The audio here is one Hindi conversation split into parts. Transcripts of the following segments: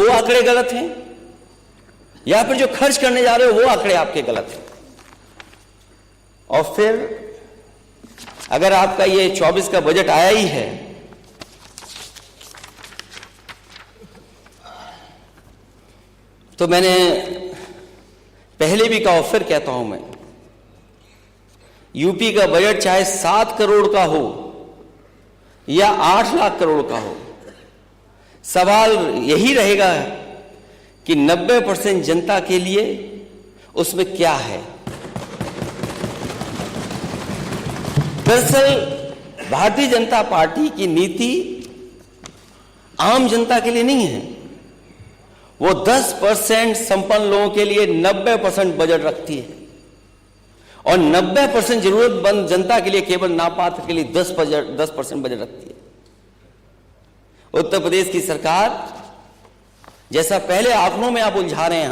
वो आंकड़े गलत हैं, या फिर जो खर्च करने जा रहे हो वो आंकड़े आपके गलत हैं। और फिर अगर आपका ये 24 का बजट आया ही है तो मैंने पहले भी कहा, फिर कहता हूं मैं, यूपी का बजट चाहे 7 करोड़ का हो या 8 लाख करोड़ का हो, सवाल यही रहेगा कि 90% जनता के लिए उसमें क्या है। दरअसल भारतीय जनता पार्टी की नीति आम जनता के लिए नहीं है, वो 10% संपन्न लोगों के लिए 90% बजट रखती है, और 90% जरूरतमंद जनता के लिए, केवल नापात्र के लिए 10% बजट रखती है। उत्तर प्रदेश की सरकार, जैसा पहले आंकड़ों में आप उलझा रहे हैं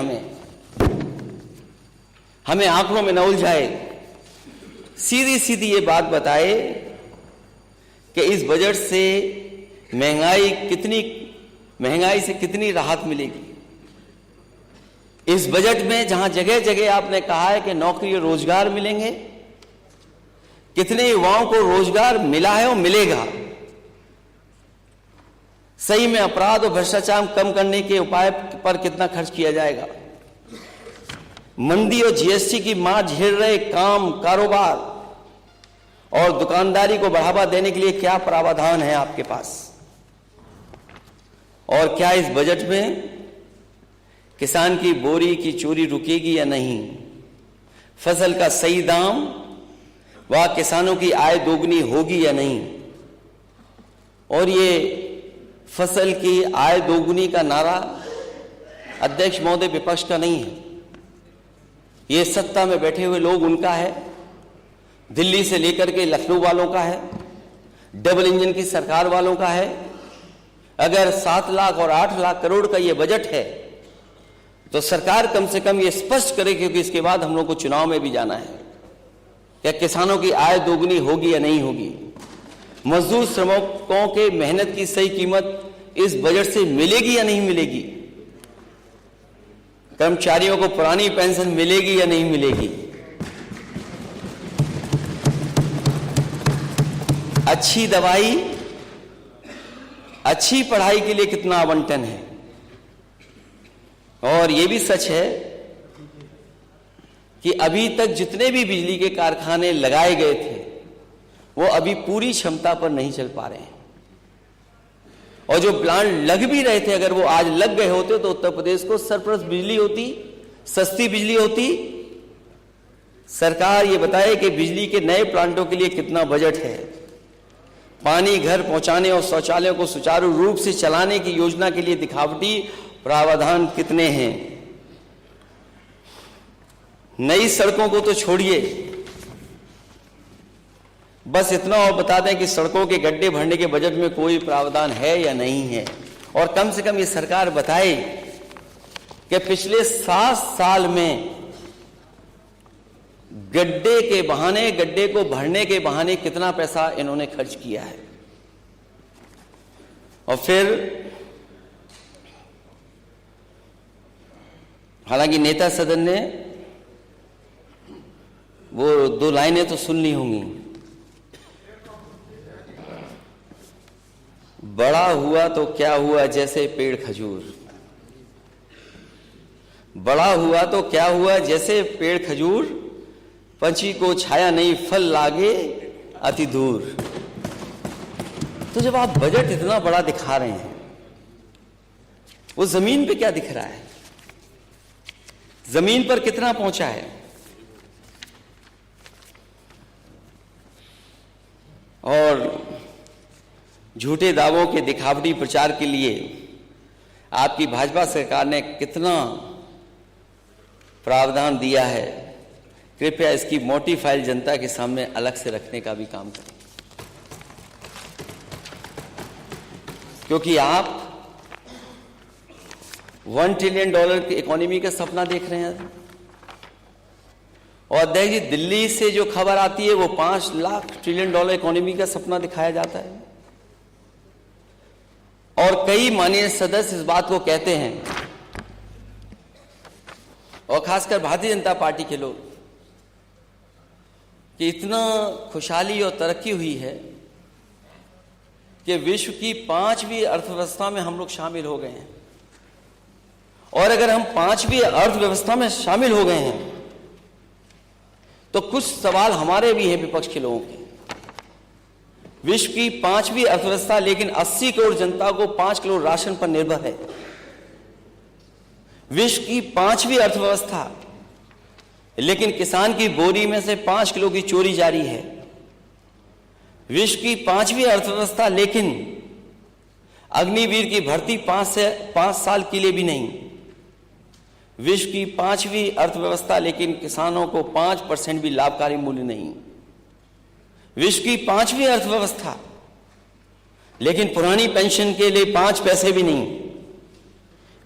हमें आंकड़ों में न उलझाए, सीधी सीधी ये बात बताए कि इस बजट से महंगाई से कितनी राहत मिलेगी। इस बजट में जहां जगह जगह आपने कहा है कि नौकरी और रोजगार मिलेंगे, कितने युवाओं को रोजगार मिला है और मिलेगा। सही में अपराध और भ्रष्टाचार कम करने के उपाय पर कितना खर्च किया जाएगा। मंदी और जीएसटी की मार झेल रहे काम, कारोबार और दुकानदारी को बढ़ावा देने के लिए क्या प्रावधान है आपके पास। और क्या इस बजट में किसान की बोरी की चोरी रुकेगी या नहीं, फसल का सही दाम व किसानों की आय दोगुनी होगी या नहीं। और ये फसल की आय दोगुनी का नारा अध्यक्ष महोदय विपक्ष का नहीं है, ये सत्ता में बैठे हुए लोग उनका है, दिल्ली से लेकर के लखनऊ वालों का है, डबल इंजन की सरकार वालों का है। अगर 7 लाख और 8 लाख करोड़ का ये बजट है तो सरकार कम से कम ये स्पष्ट करे, क्योंकि इसके बाद हम लोग को चुनाव में भी जाना है, क्या किसानों की आय दोगुनी होगी या नहीं होगी। मजदूर श्रमिकों के मेहनत की सही कीमत इस बजट से मिलेगी या नहीं मिलेगी। कर्मचारियों को पुरानी पेंशन मिलेगी या नहीं मिलेगी। अच्छी दवाई, अच्छी पढ़ाई के लिए कितना आवंटन है। और यह भी सच है कि अभी तक जितने भी बिजली के कारखाने लगाए गए थे वो अभी पूरी क्षमता पर नहीं चल पा रहे हैं, और जो प्लांट लग भी रहे थे, अगर वो आज लग गए होते तो उत्तर प्रदेश को सरप्लस बिजली होती, सस्ती बिजली होती। सरकार ये बताए कि बिजली के नए प्लांटों के लिए कितना बजट है, पानी घर पहुंचाने और शौचालयों को सुचारू रूप से चलाने की योजना के लिए दिखावटी प्रावधान कितने हैं। नई सड़कों को तो छोड़िए, बस इतना और बता दें कि सड़कों के गड्ढे भरने के बजट में कोई प्रावधान है या नहीं है। और कम से कम ये सरकार बताए कि पिछले 7 साल में गड्ढे को भरने के बहाने कितना पैसा इन्होंने खर्च किया है। और फिर हालांकि नेता सदन ने वो 2 लाइनें तो सुन ली होंगी, बड़ा हुआ तो क्या हुआ जैसे पेड़ खजूर, बड़ा हुआ तो क्या हुआ जैसे पेड़ खजूर, पंछी को छाया नहीं फल लागे अति दूर। तो जब आप बजट इतना बड़ा दिखा रहे हैं, वो जमीन पे क्या दिख रहा है, जमीन पर कितना पहुंचा है। और झूठे दावों के दिखावटी प्रचार के लिए आपकी भाजपा सरकार ने कितना प्रावधान दिया है, कृपया इसकी मोटी फाइल जनता के सामने अलग से रखने का भी काम करें। क्योंकि आप $1 ट्रिलियन की इकोनॉमी का सपना देख रहे हैं, और अध्यक्ष जी दिल्ली से जो खबर आती है वो $5 लाख ट्रिलियन इकोनॉमी का सपना दिखाया जाता है। और कई माननीय सदस्य इस बात को कहते हैं, और खासकर भारतीय जनता पार्टी के लोग, कि इतना खुशहाली और तरक्की हुई है कि विश्व की 5वीं अर्थव्यवस्था में हम लोग शामिल हो गए हैं। और अगर हम 5वीं अर्थव्यवस्था में शामिल हो गए हैं तो कुछ सवाल हमारे भी हैं, विपक्ष के लोगों के। विश्व की 5वीं अर्थव्यवस्था, लेकिन 80 करोड़ जनता को 5 किलो राशन पर निर्भर है। विश्व की 5वीं अर्थव्यवस्था, लेकिन किसान की बोरी में से 5 किलो की चोरी जारी है। विश्व की 5वीं अर्थव्यवस्था, लेकिन अग्निवीर की भर्ती 5 साल के लिए भी नहीं। विश्व की 5वीं अर्थव्यवस्था, लेकिन किसानों को 5% भी लाभकारी मूल्य नहीं। विश्व की 5वीं अर्थव्यवस्था, लेकिन पुरानी पेंशन के लिए 5 पैसे भी नहीं।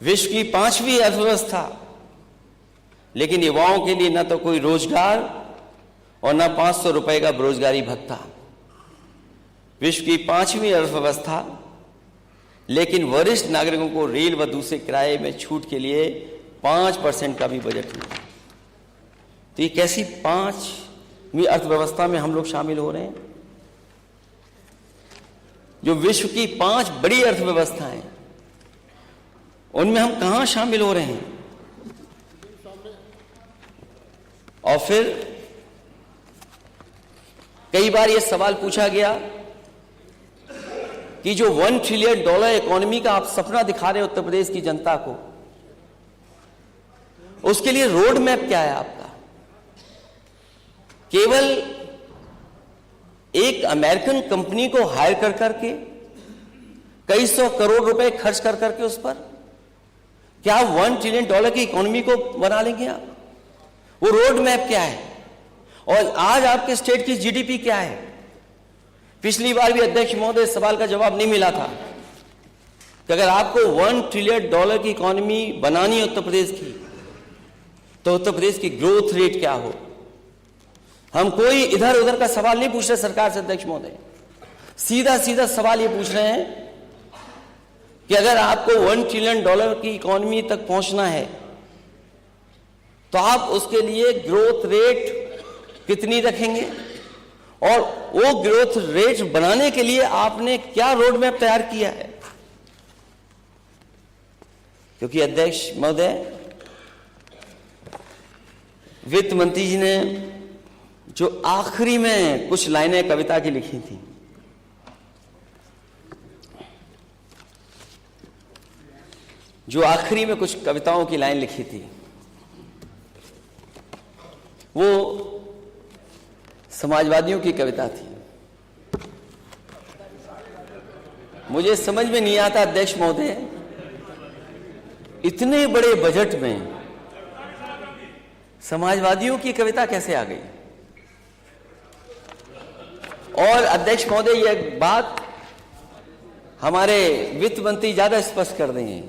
विश्व की 5वीं अर्थव्यवस्था, लेकिन युवाओं के लिए न तो कोई रोजगार और न 500 रुपए का बेरोजगारी भत्ता। विश्व की 5वीं अर्थव्यवस्था, लेकिन वरिष्ठ नागरिकों को रेल व दूसरे किराए में छूट के लिए 5% का भी बजट नहीं। तो ये कैसी 5वीं अर्थव्यवस्था में हम लोग शामिल हो रहे हैं? जो विश्व की 5 बड़ी अर्थव्यवस्थाएं, उनमें हम कहां शामिल हो रहे हैं? और फिर कई बार यह सवाल पूछा गया कि जो $1 ट्रिलियन इकोनॉमी का आप सपना दिखा रहे हैं उत्तर प्रदेश की जनता को, उसके लिए रोड मैप क्या है आपका? केवल एक अमेरिकन कंपनी को हायर कर करके कई 100 करोड़ रुपए खर्च कर करके उस पर क्या $1 ट्रिलियन की इकोनॉमी को बना लेंगे आप? वो रोड मैप क्या है? और आज आपके स्टेट की जीडीपी क्या है? पिछली बार भी अध्यक्ष महोदय सवाल का जवाब नहीं मिला था कि अगर आपको $1 ट्रिलियन की इकोनॉमी बनानी है उत्तर प्रदेश की, तो उत्तर प्रदेश की ग्रोथ रेट क्या हो? हम कोई इधर उधर का सवाल नहीं पूछ रहे सरकार से अध्यक्ष महोदय, सीधा सीधा सवाल ये पूछ रहे हैं कि अगर आपको $1 ट्रिलियन की इकोनॉमी तक पहुंचना है तो आप उसके लिए ग्रोथ रेट कितनी रखेंगे, और वो ग्रोथ रेट बनाने के लिए आपने क्या रोड मैप तैयार किया है? क्योंकि अध्यक्ष महोदय, वित्त मंत्री जी ने जो आखिरी में कुछ लाइनें कविता की लिखी थी, जो आखिरी में कुछ कविताओं की लाइन लिखी थी, वो समाजवादियों की कविता थी। मुझे समझ में नहीं आता अध्यक्ष महोदय, इतने बड़े बजट में समाजवादियों की कविता कैसे आ गई? और अध्यक्ष महोदय, यह बात हमारे वित्त मंत्री ज्यादा स्पष्ट कर देंगे,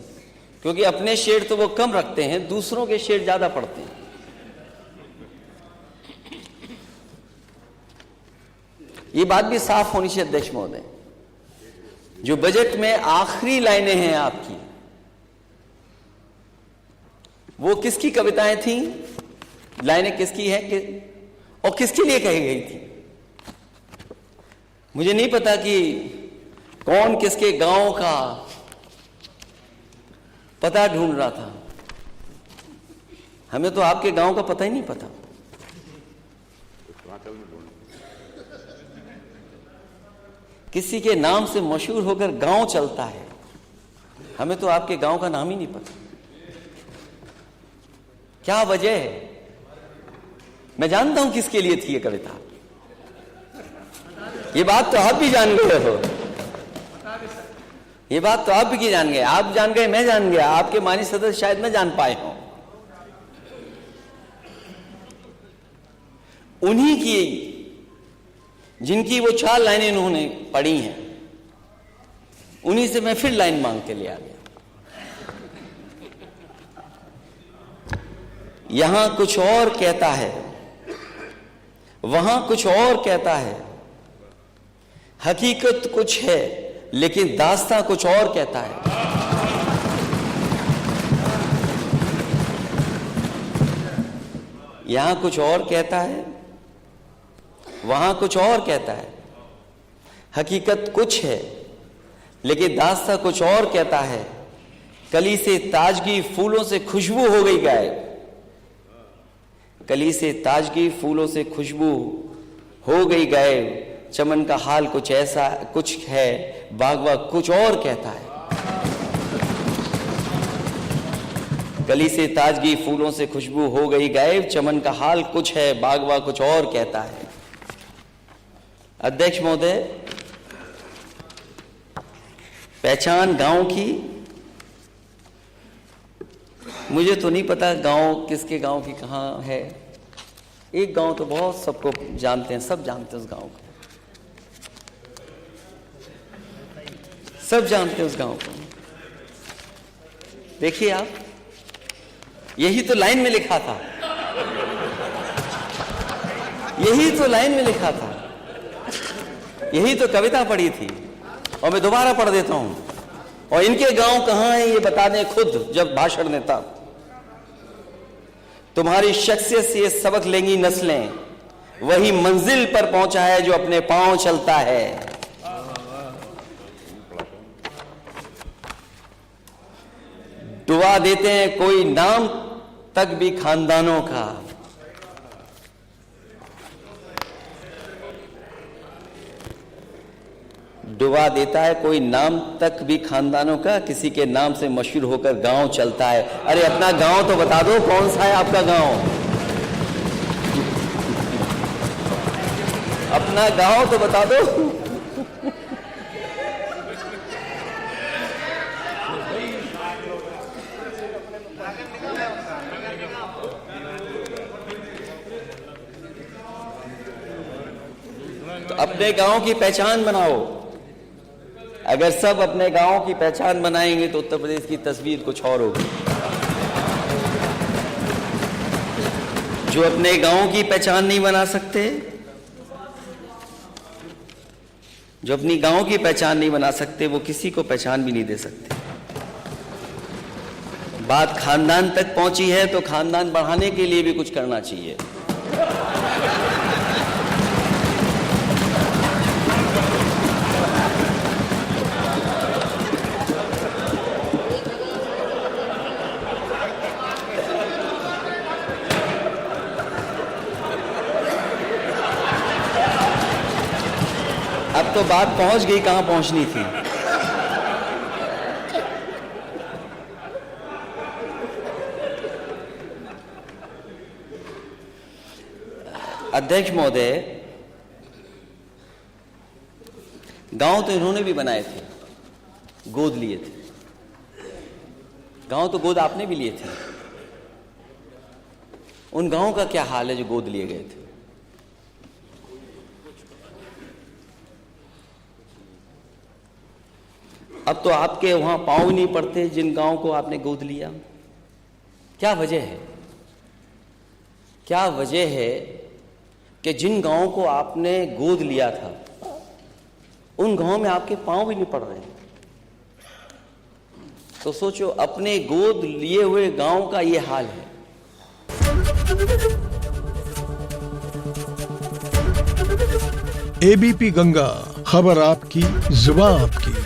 क्योंकि अपने शेयर तो वो कम रखते हैं, दूसरों के शेयर ज्यादा पड़ते हैं। ये बात भी साफ होनी चाहिए अध्यक्ष महोदय। जो बजट में आखिरी लाइनें हैं आपकी, वो किसकी कविताएं थी? लाइनें किसकी है और किसके लिए कही गई थी? मुझे नहीं पता कि कौन किसके गांव का पता ढूंढ रहा था। हमें तो आपके गांव का पता ही नहीं पता। किसी के नाम से मशहूर होकर गांव चलता है, हमें तो आपके गांव का नाम ही नहीं पता। क्या वजह है? मैं जानता हूं किसके लिए थी ये कविता। ये बात तो आप भी जान गए हो, ये बात तो आप भी जान गए। आप जान गए, मैं जान गया, आपके माननीय सदस्य शायद न जान पाए हों। उन्हीं की, जिनकी वो 4 लाइनें इन्होंने पढ़ी हैं, उन्हीं से मैं फिर लाइन मांग के ले आ गया। यहां कुछ और कहता है, वहां कुछ और कहता है, हकीकत कुछ है, लेकिन दास्तां कुछ और कहता है। यहां कुछ और कहता है, वहां कुछ और कहता है। हकीकत कुछ है लेकिन दास्तां कुछ और कहता है। कली से ताजगी फूलों से खुशबू हो गई गायब। कली से ताजगी फूलों से खुशबू हो गई गायब। चमन का हाल कुछ ऐसा कुछ है, बागवा कुछ और कहता है। कली से ताजगी फूलों से खुशबू हो गई गायब। चमन का हाल कुछ है, बागवा कुछ और कहता है। अध्यक्ष महोदय, पहचान गांव की, मुझे तो नहीं पता गांव किसके गांव की कहां है। एक गांव तो बहुत सबको जानते हैं, सब जानते हैं उस गांव को, सब जानते हैं उस गांव को। देखिए आप, यही तो लाइन में लिखा था, यही तो लाइन में लिखा था, यही तो कविता पढ़ी थी। और मैं दोबारा पढ़ देता हूं। और इनके गांव कहां है ये बता दें खुद जब भाषण देता। तुम्हारी शख्सियत से ये सबक लेंगी नस्लें, वही मंजिल पर पहुंचा है जो अपने पांव चलता है। डुबा देते हैं कोई नाम तक भी खानदानों का। डुबा देता है कोई नाम तक भी खानदानों का, किसी के नाम से मशहूर होकर गांव चलता है। अरे अपना गांव तो बता दो, कौन सा है आपका गांव? अपना गांव तो बता दो। तो अपने गांव की पहचान बनाओ। अगर सब अपने गांव की पहचान बनाएंगे तो उत्तर प्रदेश की तस्वीर कुछ और होगी। जो अपने गांव की पहचान नहीं बना सकते, जो अपनी गांव की पहचान नहीं बना सकते, वो किसी को पहचान भी नहीं दे सकते। बात खानदान तक पहुंची है तो खानदान बढ़ाने के लिए भी कुछ करना चाहिए। अब तो बात पहुंच गई कहां पहुंचनी थी। अध्यक्ष महोदय, गांव तो इन्होंने भी बनाए थे, गोद लिए थे। गांव तो गोद आपने भी लिए थे। उन गांवों का क्या हाल है जो गोद लिए गए थे? अब तो आपके वहां पांव नहीं पड़ते जिन गांव को आपने गोद लिया। क्या वजह है? क्या वजह है कि जिन गांवों को आपने गोद लिया था उन गांवों में आपके पांव भी नहीं पड़ रहे? तो सोचो, अपने गोद लिए हुए गांव का ये हाल है। एबीपी गंगा, खबर आपकी, जुबान आपकी।